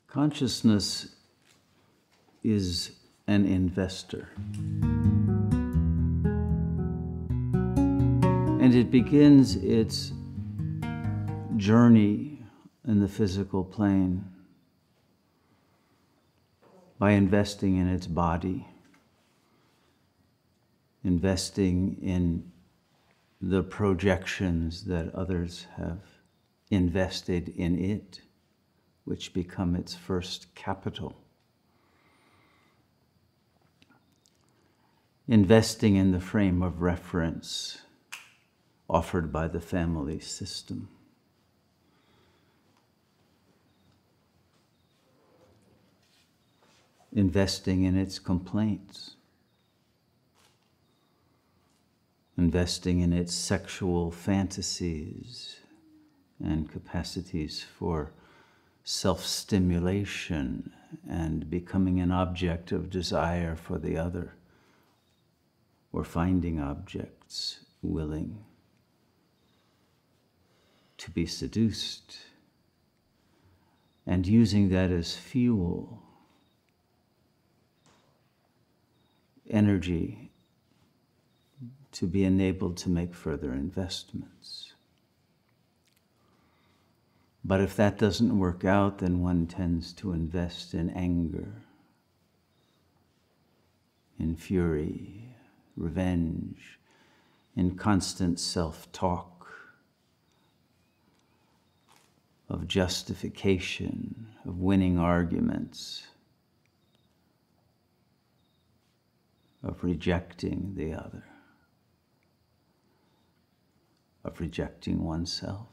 Consciousness is an investor. And it begins its journey in the physical plane by investing in its body, investing in the projections that others have invested in it, which become its first capital. Investing in the frame of reference offered by the family system. Investing in its complaints. Investing in its sexual fantasies and capacities for self-stimulation and becoming an object of desire for the other, or finding objects willing to be seduced, and using that as fuel, energy to be enabled to make further investments. But if that doesn't work out, then one tends to invest in anger, in fury, revenge, in constant self-talk, of justification, of winning arguments, of rejecting the other, of rejecting oneself.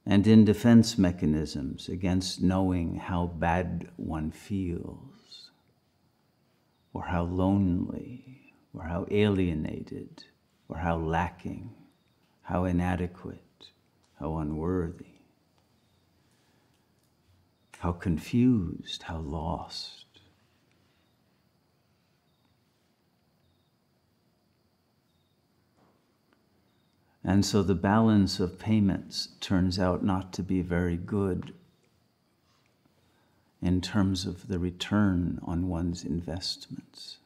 And in defense mechanisms against knowing how bad one feels, or how lonely, or how alienated, or how lacking, how inadequate, how unworthy, how confused, how lost. And so the balance of payments turns out not to be very good in terms of the return on one's investments.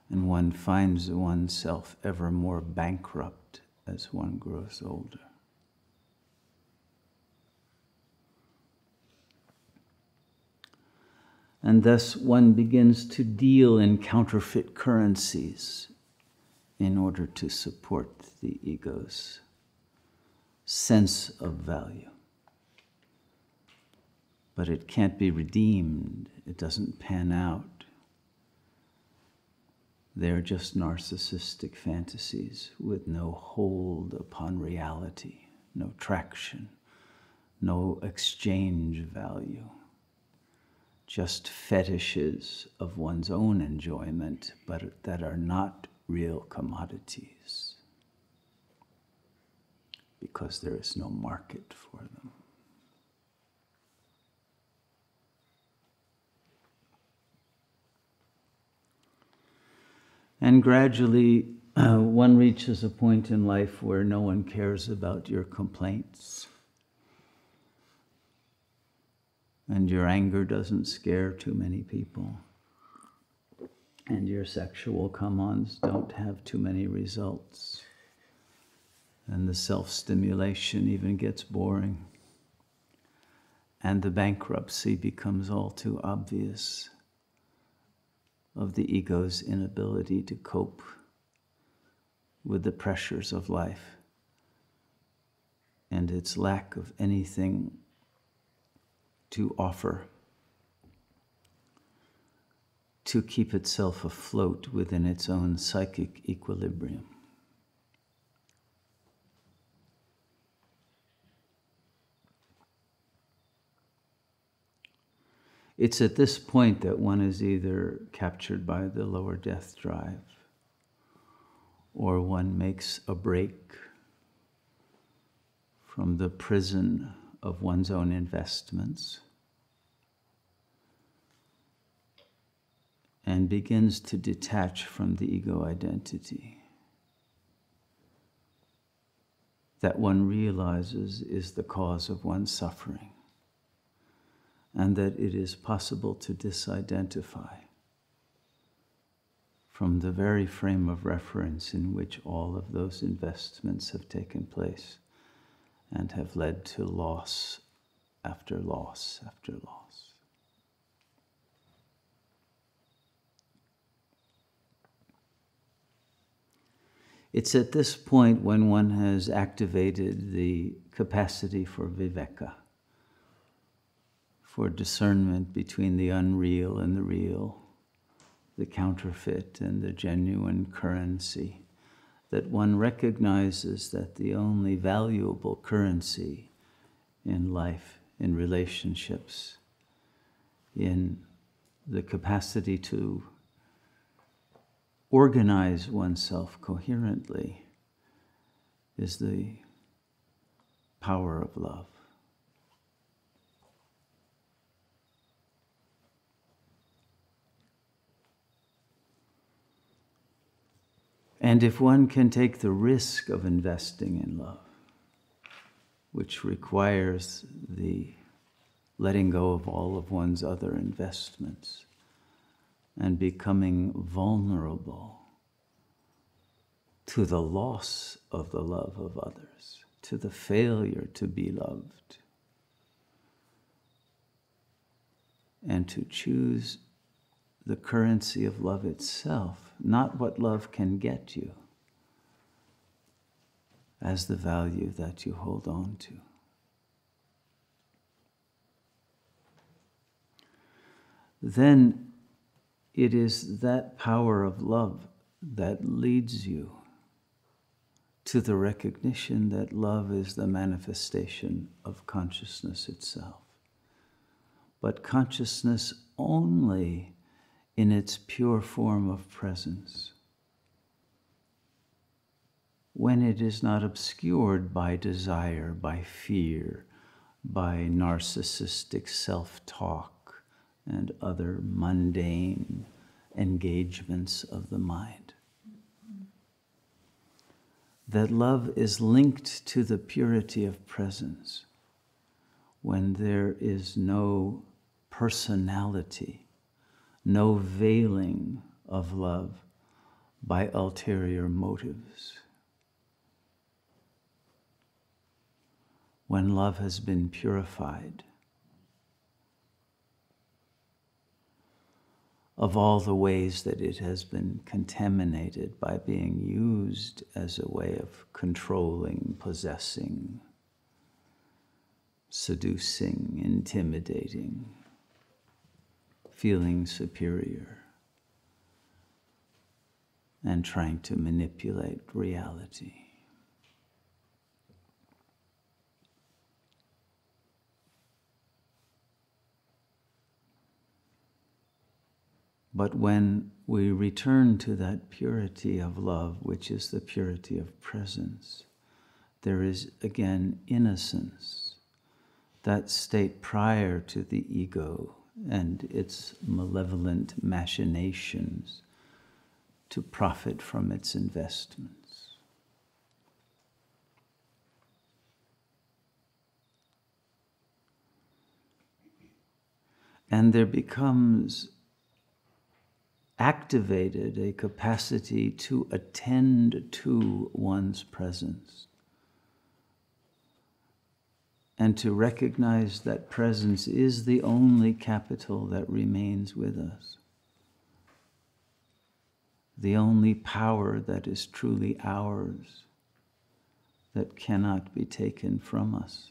And one finds oneself ever more bankrupt as one grows older. And thus one begins to deal in counterfeit currencies in order to support the ego's sense of value. But it can't be redeemed. It doesn't pan out. They're just narcissistic fantasies with no hold upon reality, no traction, no exchange value. Just fetishes of one's own enjoyment, but that are not real commodities, because there is no market for them. And gradually, one reaches a point in life where no one cares about your complaints. And your anger doesn't scare too many people. And your sexual come-ons don't have too many results. And the self-stimulation even gets boring. And the bankruptcy becomes all too obvious of the ego's inability to cope with the pressures of life and its lack of anything to offer to keep itself afloat within its own psychic equilibrium. It's at this point that one is either captured by the lower death drive, or one makes a break from the prison of one's own investments and begins to detach from the ego identity that one realizes is the cause of one's suffering. and that it is possible to disidentify from the very frame of reference in which all of those investments have taken place and have led to loss after loss after loss. It's at this point when one has activated the capacity for viveka, for discernment between the unreal and the real, the counterfeit and the genuine currency, that one recognizes that the only valuable currency in life, in relationships, in the capacity to organize oneself coherently, is the power of love. And if one can take the risk of investing in love, which requires the letting go of all of one's other investments and becoming vulnerable to the loss of the love of others, to the failure to be loved, and to choose the currency of love itself, not what love can get you, as the value that you hold on to. Then it is that power of love that leads you to the recognition that love is the manifestation of consciousness itself. But consciousness only in its pure form of presence, when it is not obscured by desire, by fear, by narcissistic self-talk and other mundane engagements of the mind. That love is linked to the purity of presence when there is no personality, no veiling of love by ulterior motives. When love has been purified of all the ways that it has been contaminated by being used as a way of controlling, possessing, seducing, intimidating, feeling superior, and trying to manipulate reality. But when we return to that purity of love, which is the purity of presence, there is again innocence, that state prior to the ego and its malevolent machinations to profit from its investments. And there becomes activated a capacity to attend to one's presence and to recognize that presence is the only capital that remains with us, the only power that is truly ours, that cannot be taken from us.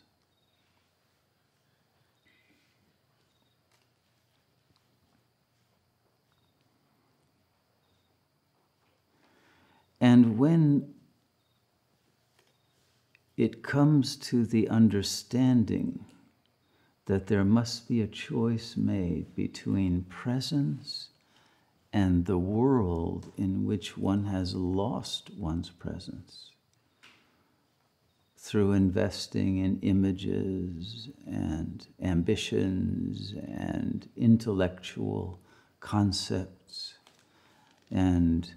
And when it comes to the understanding that there must be a choice made between presence and the world in which one has lost one's presence through investing in images and ambitions and intellectual concepts and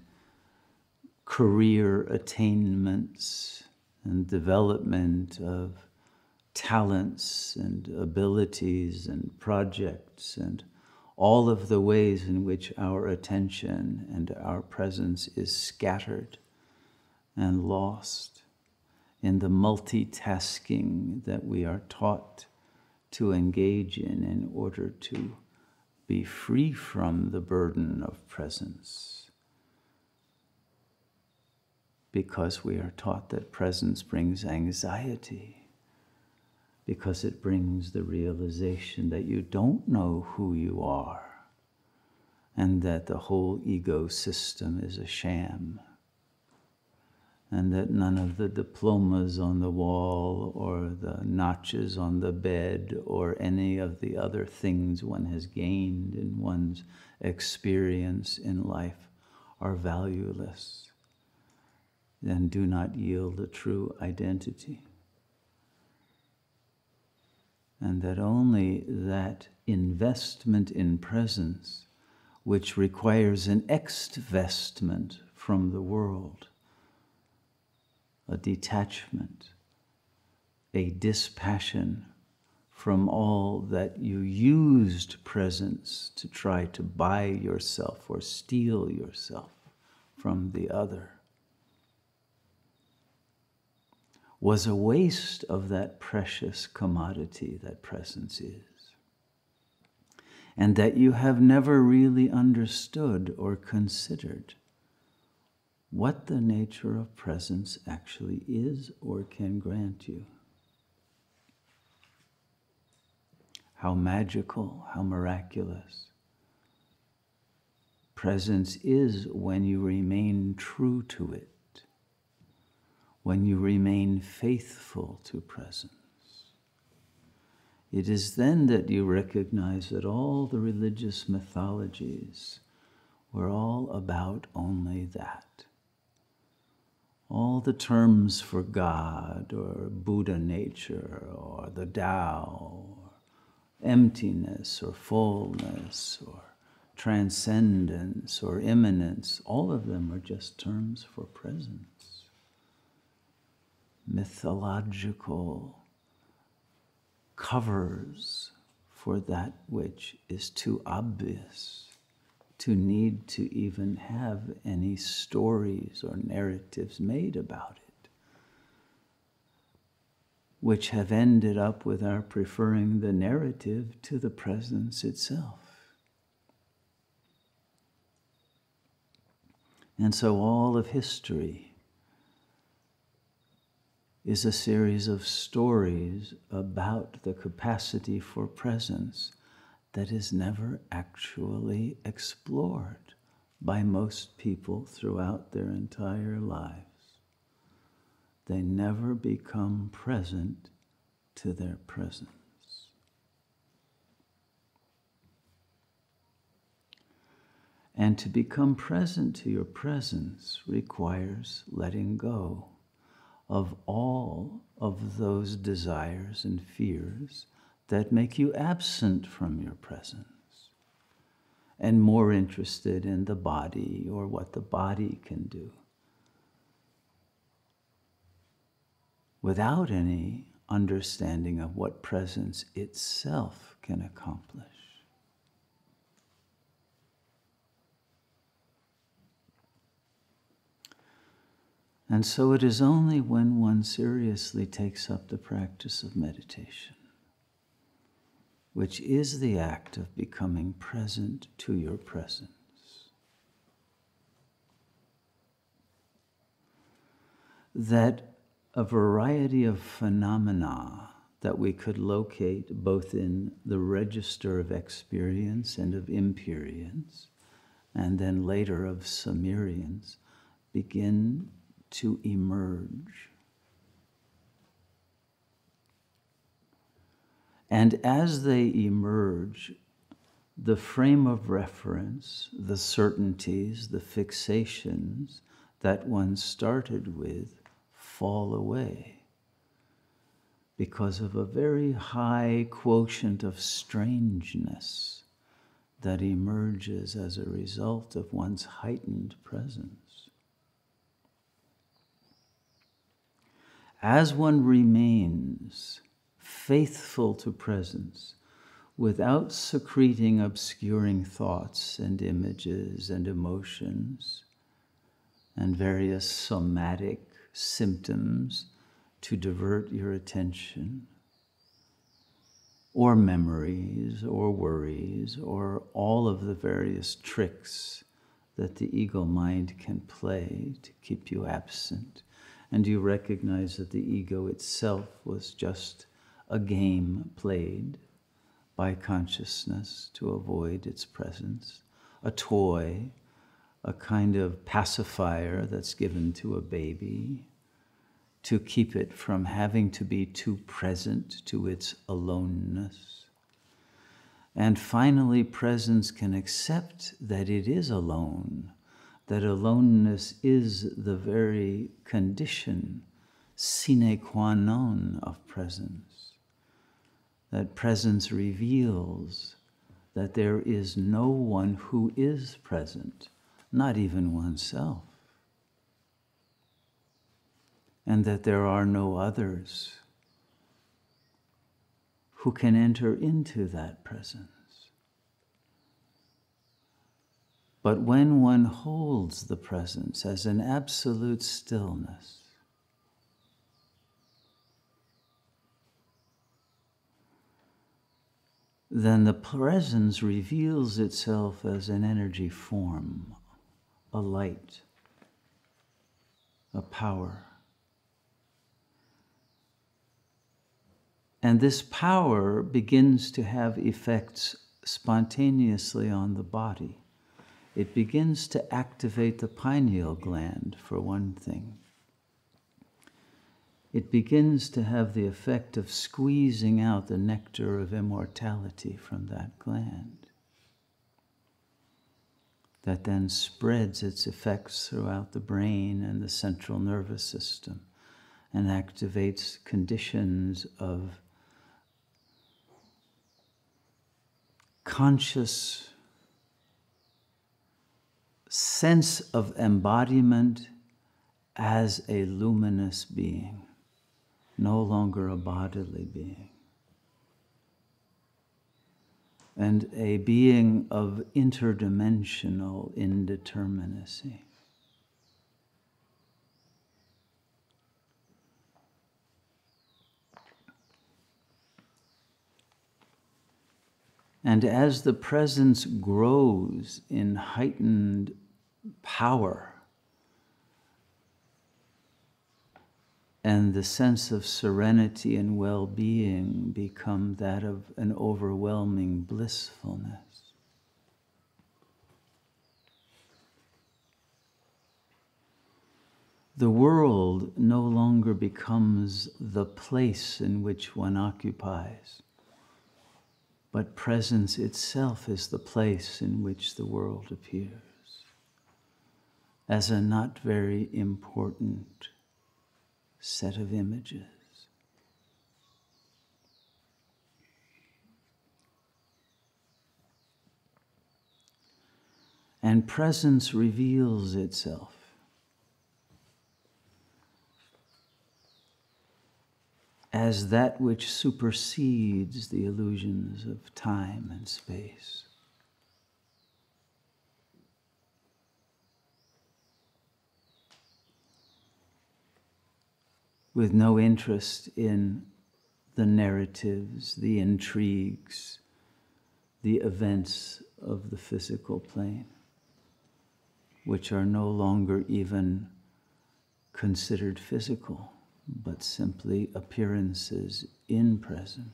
career attainments and development of talents and abilities and projects and all of the ways in which our attention and our presence is scattered and lost in the multitasking that we are taught to engage in order to be free from the burden of presence. Because we are taught that presence brings anxiety, because it brings the realization that you don't know who you are, and that the whole ego system is a sham, and that none of the diplomas on the wall or the notches on the bed or any of the other things one has gained in one's experience in life are valueless and do not yield a true identity. And that only that investment in presence, which requires an exvestment from the world, a detachment, a dispassion from all that you used presence to try to buy yourself or steal yourself from the other, was a waste of that precious commodity that presence is, and that you have never really understood or considered what the nature of presence actually is or can grant you. How magical, how miraculous presence is when you remain true to it, when you remain faithful to presence. It is then that you recognize that all the religious mythologies were all about only that. All the terms for God or Buddha nature or the Tao, or emptiness or fullness or transcendence or immanence, all of them are just terms for presence. Mythological covers for that which is too obvious to need to even have any stories or narratives made about it, which have ended up with our preferring the narrative to the presence itself. And so all of history is a series of stories about the capacity for presence that is never actually explored by most people throughout their entire lives. They never become present to their presence. And to become present to your presence requires letting go of all of those desires and fears that make you absent from your presence and more interested in the body or what the body can do, without any understanding of what presence itself can accomplish. And so it is only when one seriously takes up the practice of meditation, which is the act of becoming present to your presence, that a variety of phenomena that we could locate both in the register of experience and of imperience, and then later of samirians, begin to emerge. And as they emerge, the frame of reference, the certainties, the fixations that one started with fall away because of a very high quotient of strangeness that emerges as a result of one's heightened presence. As one remains faithful to presence, without secreting obscuring thoughts and images and emotions and various somatic symptoms to divert your attention, or memories, or worries, or all of the various tricks that the ego mind can play to keep you absent. And you recognize that the ego itself was just a game played by consciousness to avoid its presence, a toy, a kind of pacifier that's given to a baby to keep it from having to be too present to its aloneness. And finally, presence can accept that it is alone, that aloneness is the very condition, sine qua non, of presence. That presence reveals that there is no one who is present, not even oneself. And that there are no others who can enter into that presence. But when one holds the presence as an absolute stillness, then the presence reveals itself as an energy form, a light, a power. And this power begins to have effects spontaneously on the body. It begins to activate the pineal gland, for one thing. It begins to have the effect of squeezing out the nectar of immortality from that gland, that then spreads its effects throughout the brain and the central nervous system and activates conditions of conscious sense of embodiment as a luminous being, no longer a bodily being, and a being of interdimensional indeterminacy. And as the presence grows in heightened power, and the sense of serenity and well-being become that of an overwhelming blissfulness, the world no longer becomes the place in which one occupies, but presence itself is the place in which the world appears, as a not very important set of images. And presence reveals itself as that which supersedes the illusions of time and space. With no interest in the narratives, the intrigues, the events of the physical plane, which are no longer even considered physical, but simply appearances in presence.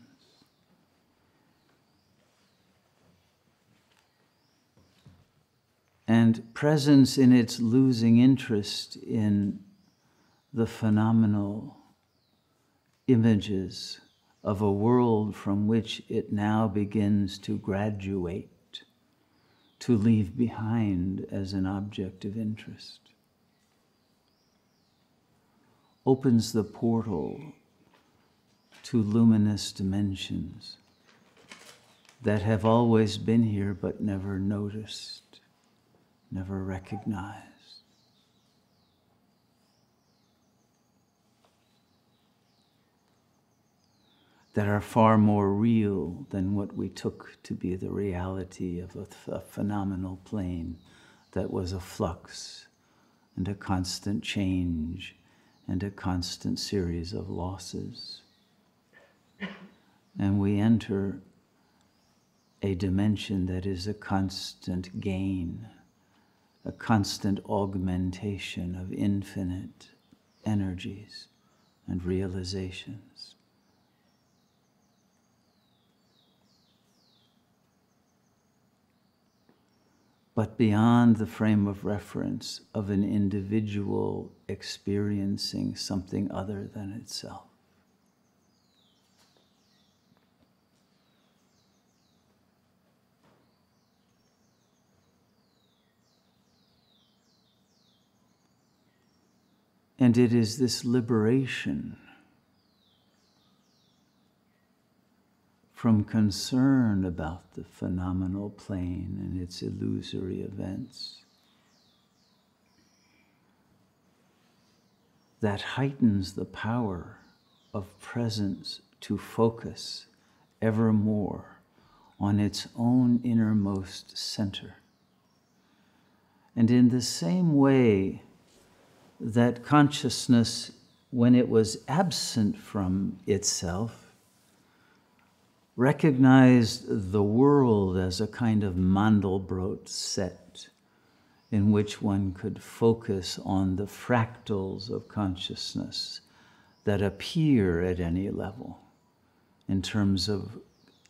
And presence, in its losing interest in the phenomenal images of a world from which it now begins to graduate, to leave behind as an object of interest, opens the portal to luminous dimensions that have always been here but never noticed, never recognized. that are far more real than what we took to be the reality of a phenomenal plane that was a flux and a constant change and a constant series of losses. And we enter a dimension that is a constant gain, a constant augmentation of infinite energies and realizations. But beyond the frame of reference of an individual experiencing something other than itself. And it is this liberation from concern about the phenomenal plane and its illusory events that heightens the power of presence to focus ever more on its own innermost center. And in the same way that consciousness, when it was absent from itself, recognized the world as a kind of Mandelbrot set in which one could focus on the fractals of consciousness that appear at any level in terms of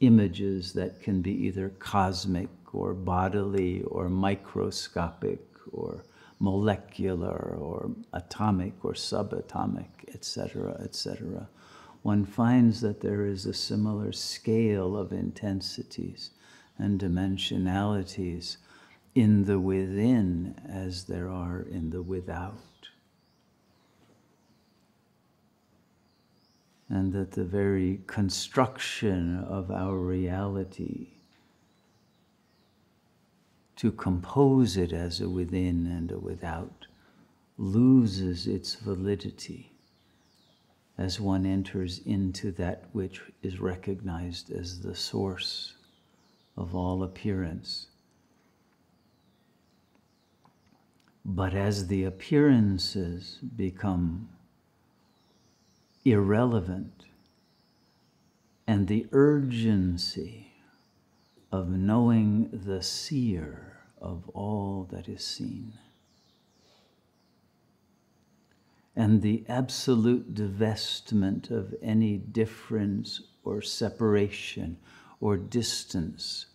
images that can be either cosmic or bodily or microscopic or molecular or atomic or subatomic, etc., etc. One finds that there is a similar scale of intensities and dimensionalities in the within as there are in the without. And that the very construction of our reality to compose it as a within and a without loses its validity as one enters into that which is recognized as the source of all appearance. But as the appearances become irrelevant and the urgency of knowing the seer of all that is seen and the absolute divestment of any difference or separation or distance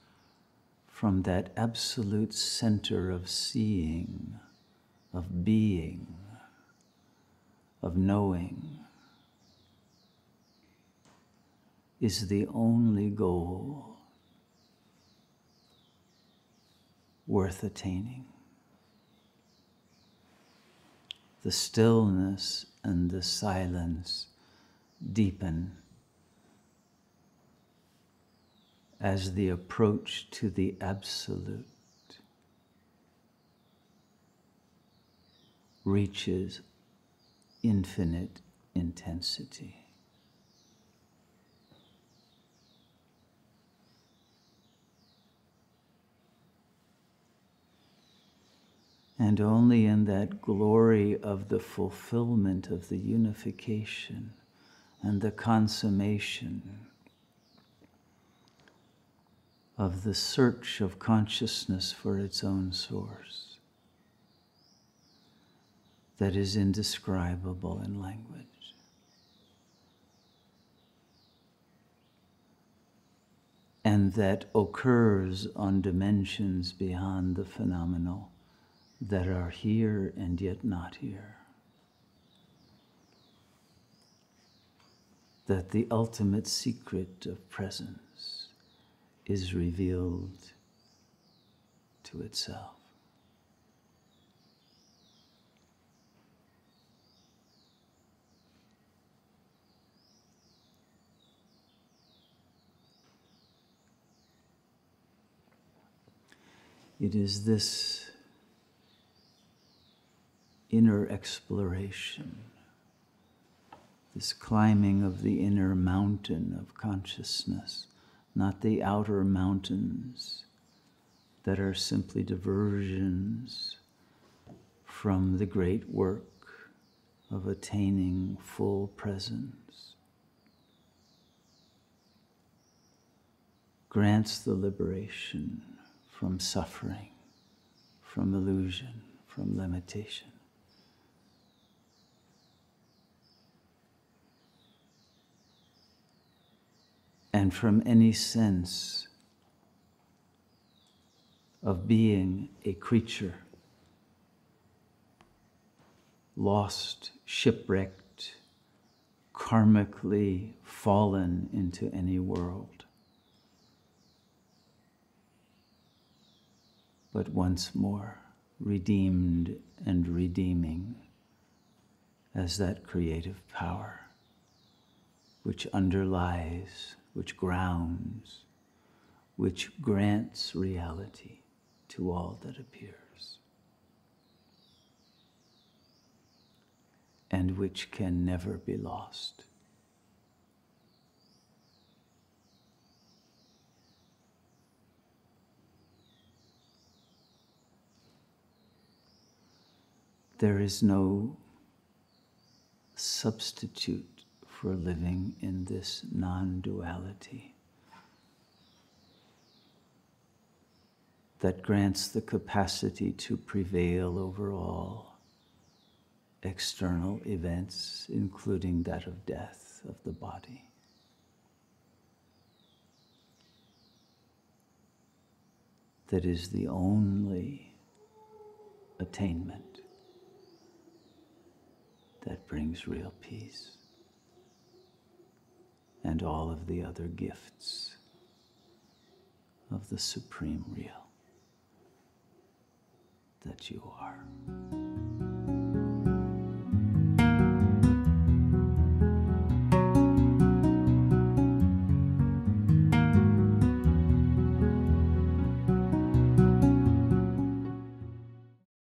from that absolute center of seeing, of being, of knowing, is the only goal worth attaining. The stillness and the silence deepen as the approach to the absolute reaches infinite intensity. And only in that glory of the fulfillment of the unification and the consummation of the search of consciousness for its own source that is indescribable in language. And that occurs on dimensions beyond the phenomenal that are here and yet not here. That the ultimate secret of presence is revealed to itself. It is this inner exploration this climbing of the inner mountain of consciousness, not the outer mountains that are simply diversions from the great work of attaining full presence. Grants the liberation from suffering, from illusion, from limitation. And from any sense of being a creature, lost, shipwrecked, karmically fallen into any world. But once more, redeemed and redeeming as that creative power which underlies, which grounds, which grants reality to all that appears, and which can never be lost. There is no substitute for living in this non-duality that grants the capacity to prevail over all external events, including that of death of the body. That is the only attainment that brings real peace and all of the other gifts of the Supreme Real that you are.